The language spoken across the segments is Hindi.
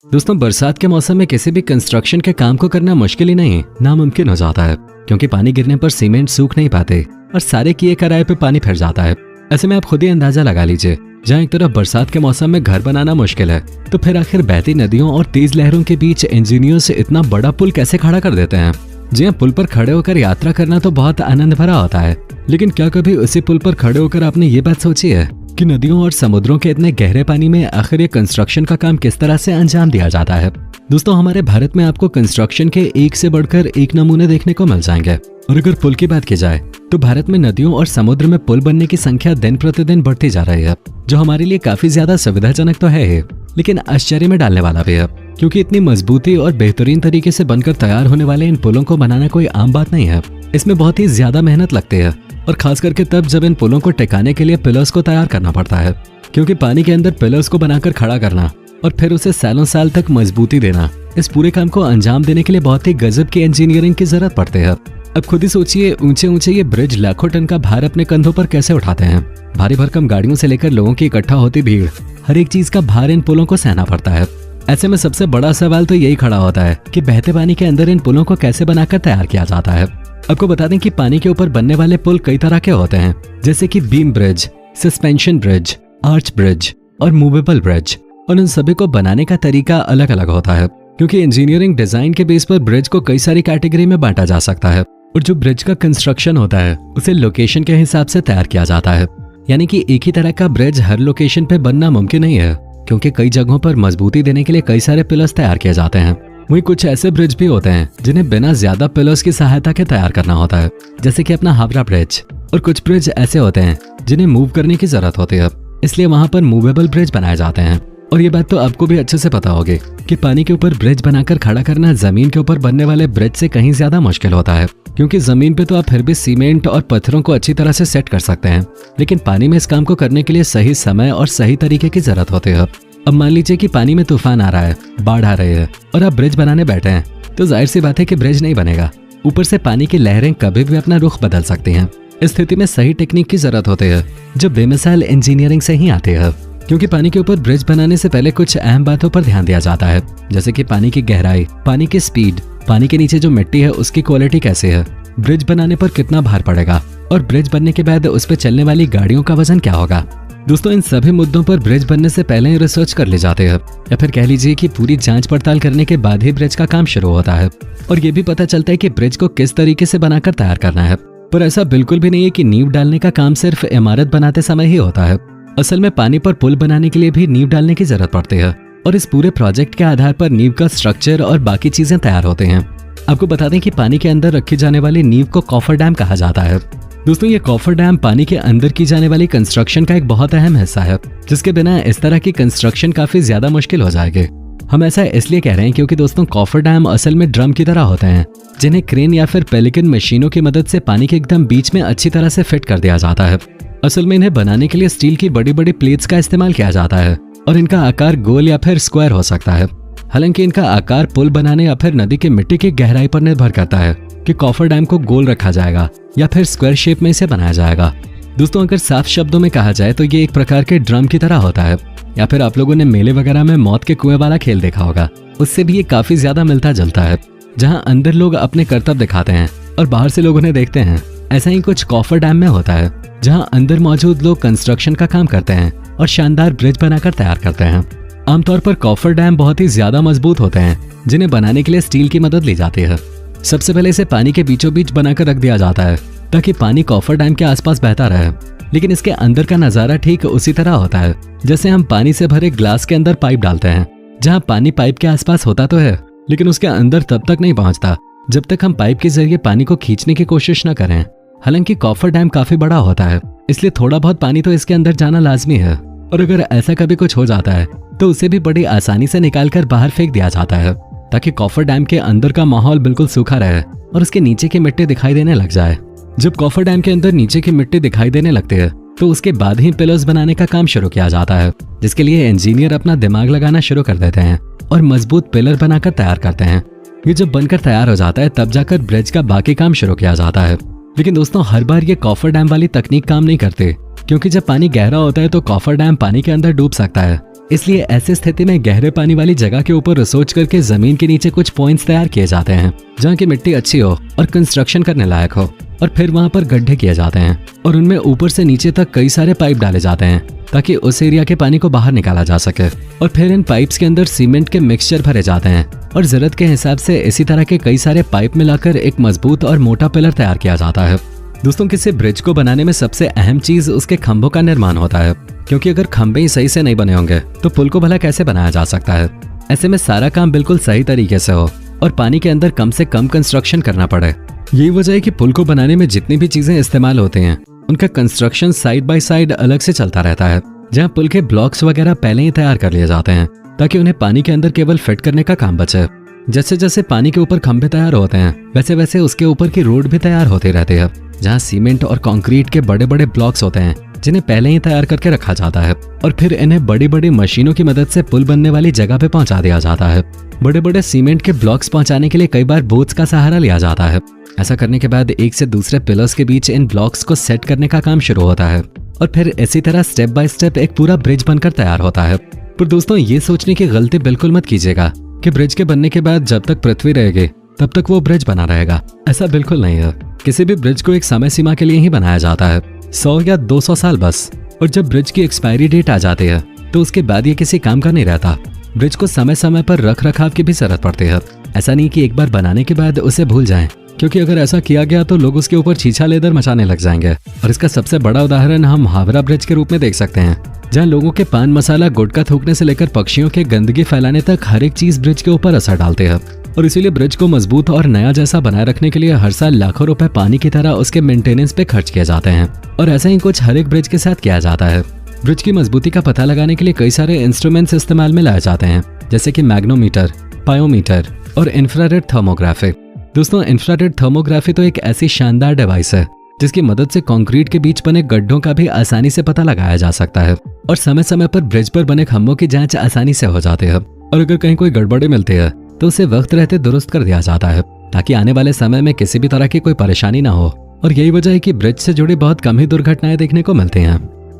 दोस्तों, बरसात के मौसम में किसी भी कंस्ट्रक्शन के काम को करना मुश्किल ही नहीं, नामुमकिन हो जाता है, क्योंकि पानी गिरने पर सीमेंट सूख नहीं पाते और सारे किए कराए पे पानी फिर जाता है। ऐसे में आप खुद ही अंदाजा लगा लीजिए, जहाँ एक तरफ बरसात के मौसम में घर बनाना मुश्किल है, तो फिर आखिर बहती नदियों और तेज लहरों के बीच इंजीनियर्स इतना बड़ा पुल कैसे खड़ा कर देते हैं। जी हाँ, पुल पर खड़े होकर यात्रा करना तो बहुत आनंद भरा होता है, लेकिन क्या कभी उसी पुल पर खड़े होकर आपने ये बात सोची है कि नदियों और समुद्रों के इतने गहरे पानी में आखिर ये कंस्ट्रक्शन का काम किस तरह से अंजाम दिया जाता है। दोस्तों, हमारे भारत में आपको कंस्ट्रक्शन के एक से बढ़कर एक नमूने देखने को मिल जाएंगे। और अगर पुल की बात की जाए तो भारत में नदियों और समुद्र में पुल बनने की संख्या दिन प्रतिदिन बढ़ती जा रही है, जो हमारे लिए काफी ज्यादा सुविधाजनक तो है ही, लेकिन आश्चर्य में डालने वाला भी है, क्योंकि इतनी मजबूती और बेहतरीन तरीके से बनकर तैयार होने वाले इन पुलों को बनाना कोई आम बात नहीं है। इसमें बहुत ही ज्यादा मेहनत लगती है, और खास करके तब जब इन पुलों को टिकाने के लिए पिलर्स को तैयार करना पड़ता है, क्योंकि पानी के अंदर पिलर्स को बनाकर खड़ा करना और फिर उसे सालों साल तक मजबूती देना, इस पूरे काम को अंजाम देने के लिए बहुत ही गजब की इंजीनियरिंग की जरूरत पड़ती है। अब खुद ही सोचिए, ऊंचे ऊंचे ये ब्रिज लाखों टन का भार अपने कंधों पर कैसे उठाते हैं। भारी भरकम गाड़ियों से लेकर लोगों की इकट्ठा होती भीड़, हर एक चीज का भार इन पुलों को सहना पड़ता है। ऐसे में सबसे बड़ा सवाल तो यही खड़ा होता है कि बहते पानी के अंदर इन पुलों को कैसे बनाकर तैयार किया जाता है। आपको बता दें कि पानी के ऊपर बनने वाले पुल कई तरह के होते हैं, जैसे कि beam bridge, suspension bridge, arch bridge और मूवेबल ब्रिज। और इन सभी को बनाने का तरीका अलग अलग होता है, क्योंकि इंजीनियरिंग डिजाइन के बेस पर ब्रिज को कई सारी कैटेगरी में बांटा जा सकता है। और जो ब्रिज का कंस्ट्रक्शन होता है उसे लोकेशन के हिसाब से तैयार किया जाता है, यानी कि एक ही तरह का ब्रिज हर लोकेशन पे बनना मुमकिन नहीं है, क्योंकि कई जगहों पर मजबूती देने के लिए कई सारे पिलर्स तैयार किए जाते हैं। वहीं कुछ ऐसे ब्रिज भी होते हैं जिन्हें बिना ज्यादा पिलर्स की सहायता के तैयार करना होता है, जैसे कि अपना हावड़ा ब्रिज। और कुछ ब्रिज ऐसे होते हैं जिन्हें मूव करने की जरूरत होती है, इसलिए वहां पर मूवेबल ब्रिज बनाए जाते हैं। और ये बात तो आपको भी अच्छे से पता होगी कि पानी के ऊपर ब्रिज बनाकर खड़ा करना जमीन के ऊपर बनने वाले ब्रिज से कहीं ज्यादा मुश्किल होता है, क्योंकि जमीन पे तो आप फिर भी सीमेंट और पत्थरों को अच्छी तरह से सेट कर सकते हैं, लेकिन पानी में इस काम को करने के लिए सही समय और सही तरीके की जरूरत होती है। अब मान लीजिए कि पानी में तूफान आ रहा है, बाढ़ आ रही है और आप ब्रिज बनाने बैठे हैं, तो जाहिर सी बात है कि ब्रिज नहीं बनेगा। ऊपर से पानी की लहरें कभी भी अपना रुख बदल सकती हैं। इस स्थिति में सही टेक्निक की जरूरत होती है, जो बेमिसाल इंजीनियरिंग से ही आती है, क्योंकि पानी के ऊपर ब्रिज बनाने से पहले कुछ अहम बातों पर ध्यान दिया जाता है, जैसे कि पानी की गहराई, पानी की स्पीड, पानी के नीचे जो मिट्टी है उसकी क्वालिटी कैसी है, ब्रिज बनाने पर कितना भार पड़ेगा, और ब्रिज बनने के बाद उस पर चलने वाली गाड़ियों का वजन क्या होगा। दोस्तों, इन सभी मुद्दों पर ब्रिज बनने से पहले ही रिसर्च कर ली जाती है, या फिर कह लीजिए कि पूरी जांच पड़ताल करने के बाद ही ब्रिज का काम शुरू होता है। और ये भी पता चलता है कि ब्रिज को किस तरीके से बनाकर तैयार करना है। पर ऐसा बिल्कुल भी नहीं है कि नींव डालने का काम सिर्फ इमारत बनाते समय ही होता है। असल में पानी पर पुल बनाने के लिए भी नींव डालने की जरूरत पड़ती है, और इस पूरे प्रोजेक्ट के आधार पर नींव का स्ट्रक्चर और बाकी चीजें तैयार होते हैं। आपको बता दें कि पानी के अंदर रखी जाने वाली नींव को कॉफर डैम कहा जाता है। दोस्तों, ये कॉफर डैम पानी के अंदर की जाने वाली कंस्ट्रक्शन का एक बहुत अहम हिस्सा है, जिसके बिना इस तरह की कंस्ट्रक्शन काफी ज्यादा मुश्किल हो जाएगी। हम ऐसा इसलिए कह रहे हैं क्योंकि दोस्तों, कॉफर डैम असल में ड्रम की तरह होते हैं, जिन्हें क्रेन या फिर पेलिकन मशीनों की मदद से पानी के एकदम बीच में अच्छी तरह से फिट कर दिया जाता है। असल में इन्हें बनाने के लिए स्टील की बड़ी बड़ी प्लेट्स का इस्तेमाल किया जाता है, और इनका आकार गोल या फिर स्क्वायर हो सकता है। हालांकि इनका आकार पुल बनाने या फिर नदी की मिट्टी की गहराई पर निर्भर करता है कि कॉफर डैम को गोल रखा जाएगा या फिर स्क्वायर शेप में इसे बनाया जाएगा। दोस्तों, अगर साफ शब्दों में कहा जाए तो ये एक प्रकार के ड्रम की तरह होता है, या फिर आप लोगों ने मेले वगैरह में मौत के कुएं वाला खेल देखा होगा, उससे भी ये काफी ज्यादा मिलता जुलता है, जहाँ अंदर लोग अपने कर्तव्य दिखाते हैं और बाहर से लोग उन्हें देखते हैं। ऐसा ही कुछ कॉफर डैम में होता है, जहाँ अंदर मौजूद लोग कंस्ट्रक्शन का काम करते हैं और शानदार ब्रिज बनाकर तैयार करते हैं। आमतौर पर कॉफर डैम बहुत ही ज्यादा मजबूत होते हैं, जिन्हें बनाने के लिए स्टील की मदद ली जाती है। सबसे पहले इसे पानी के बीचों बीच बनाकर रख दिया जाता है, ताकि पानी कॉफर डैम के आसपास बहता रहे। लेकिन इसके अंदर का नजारा ठीक उसी तरह होता है जैसे हम पानी से भरे ग्लास के अंदर पाइप डालते हैं, जहाँ पानी पाइप के आसपास होता तो है, लेकिन उसके अंदर तब तक नहीं पहुंचता जब तक हम पाइप के जरिए पानी को खींचने की कोशिश न करें। हालांकि कॉफर डैम काफी बड़ा होता है, इसलिए थोड़ा बहुत पानी तो इसके अंदर जाना लाजमी है, और अगर ऐसा कभी कुछ हो जाता है तो उसे भी बड़ी आसानी से निकालकर बाहर फेंक दिया जाता है, ताकि कॉफर डैम के अंदर का माहौल बिल्कुल सूखा रहे और उसके नीचे की मिट्टी दिखाई देने लग जाए। जब कॉफर डैम के अंदर नीचे की मिट्टी दिखाई देने लगती है तो उसके बाद ही पिलर्स बनाने का काम शुरू किया जाता है, जिसके लिए इंजीनियर अपना दिमाग लगाना शुरू कर देते हैं और मजबूत पिलर बनाकर तैयार करते हैं। ये जब बनकर तैयार हो जाता है तब जाकर ब्रिज का बाकी काम शुरू किया जाता है। लेकिन दोस्तों, हर बार ये कॉफर डैम वाली तकनीक काम नहीं करते, क्योंकि जब पानी गहरा होता है तो कॉफर डैम पानी के अंदर डूब सकता है, इसलिए ऐसी स्थिति में गहरे पानी वाली जगह के ऊपर रिसर्च करके जमीन के नीचे कुछ पॉइंट्स तैयार किए जाते हैं जहाँ की मिट्टी अच्छी हो और कंस्ट्रक्शन करने लायक हो, और फिर वहाँ पर गड्ढे किए जाते हैं और उनमें ऊपर से नीचे तक कई सारे पाइप डाले जाते हैं ताकि उस एरिया के पानी को बाहर निकाला जा सके। और फिर इन पाइप्स के अंदर सीमेंट के मिक्सचर भरे जाते हैं और जरूरत के हिसाब से इसी तरह के कई सारे पाइप मिलाकर एक मजबूत और मोटा पिलर तैयार किया जाता है। दोस्तों, किसी ब्रिज को बनाने में सबसे अहम चीज उसके खंभों का निर्माण होता है, क्योंकि अगर खंभे ही सही से नहीं बने होंगे तो पुल को भला कैसे बनाया जा सकता है। ऐसे में सारा काम बिल्कुल सही तरीके से हो और पानी के अंदर कम से कम कंस्ट्रक्शन करना पड़े। यही वजह है कि पुल को बनाने में जितनी भी चीजें इस्तेमाल होती हैं उनका कंस्ट्रक्शन साइड बाय साइड अलग से चलता रहता है, जहाँ पुल के ब्लॉक्स वगैरह पहले ही तैयार कर लिए जाते हैं ताकि उन्हें पानी के अंदर केवल फिट करने का काम बचे। जैसे जैसे पानी के ऊपर खंभे तैयार होते हैं वैसे वैसे उसके ऊपर की रोड भी तैयार होती रहती है, जहाँ सीमेंट और कंक्रीट के बड़े बड़े ब्लॉक्स होते हैं जिन्हें पहले ही तैयार करके रखा जाता है और फिर इन्हें बड़ी बड़ी मशीनों की मदद से पुल बनने वाली जगह पे पहुंचा दिया जाता है। बड़े बड़े सीमेंट के ब्लॉक्स पहुंचाने के लिए कई बार बोट्स का सहारा लिया जाता है। ऐसा करने के बाद एक से दूसरे पिलर्स के बीच इन ब्लॉक्स को सेट करने का काम शुरू होता है और फिर इसी तरह स्टेप बाय स्टेप एक पूरा ब्रिज बनकर तैयार होता है। पर दोस्तों, ये सोचने की गलती बिल्कुल मत कीजिएगा कि ब्रिज के बनने के बाद जब तक पृथ्वी रहेगी तब तक वो ब्रिज बना रहेगा। ऐसा बिल्कुल नहीं है। किसी भी ब्रिज को एक समय सीमा के लिए ही बनाया जाता है, 100 या 200 साल बस। और जब ब्रिज की एक्सपायरी डेट आ जाती है तो उसके बाद ये किसी काम का नहीं रहता। ब्रिज को समय समय पर रख रखाव की भी जरूरत पड़ती है। ऐसा नहीं कि एक बार बनाने के बाद उसे भूल जाएं, क्योंकि अगर ऐसा किया गया तो लोग उसके ऊपर छीछा लेदर मचाने लग जाएंगे। और इसका सबसे बड़ा उदाहरण हम हावड़ा ब्रिज के रूप में देख सकते हैं, जहाँ लोगों के पान मसाला गुटखा थूकने से लेकर पक्षियों के गंदगी फैलाने तक हर एक चीज ब्रिज के ऊपर असर डालते हैं। और इसीलिए ब्रिज को मजबूत और नया जैसा बनाए रखने के लिए हर साल लाखों रुपए पानी की तरह उसके मेंटेनेंस पे खर्च किए जाते हैं। और ऐसा ही कुछ हर एक ब्रिज के साथ किया जाता है। ब्रिज की मजबूती का पता लगाने के लिए कई सारे इंस्ट्रूमेंट्स इस्तेमाल में लाए जाते हैं, जैसे कि मैग्नोमीटर, पायोमीटर और इंफ्रारेड थर्मोग्राफी। दोस्तों, इंफ्रारेड थर्मोग्राफी तो एक ऐसी शानदार डिवाइस है जिसकी मदद से कंक्रीट के बीच बने गड्ढों का भी आसानी से पता लगाया जा सकता है और समय समय पर ब्रिज पर बने खंभों की जांच आसानी से हो जाती है। और अगर कहीं कोई गड़बड़ी मिलती है तो उसे वक्त रहते दुरुस्त कर दिया जाता है ताकि आने वाले समय में किसी भी तरह की कोई परेशानी ना हो। और यही वजह है कि ब्रिज से जुड़ी बहुत कम ही दुर्घटनाएं देखने को मिलती हैं।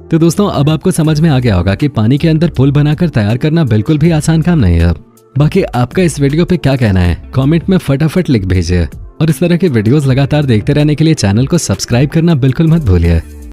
तो दोस्तों, अब आपको समझ में आ गया होगा कि पानी के अंदर पुल बनाकर तैयार करना बिल्कुल भी आसान काम नहीं है। बाकी आपका इस वीडियो पे क्या कहना है कमेंट में फटाफट लिख भेजिए और इस तरह के वीडियोस लगातार देखते रहने के लिए चैनल को सब्सक्राइब करना बिल्कुल मत भूलिए।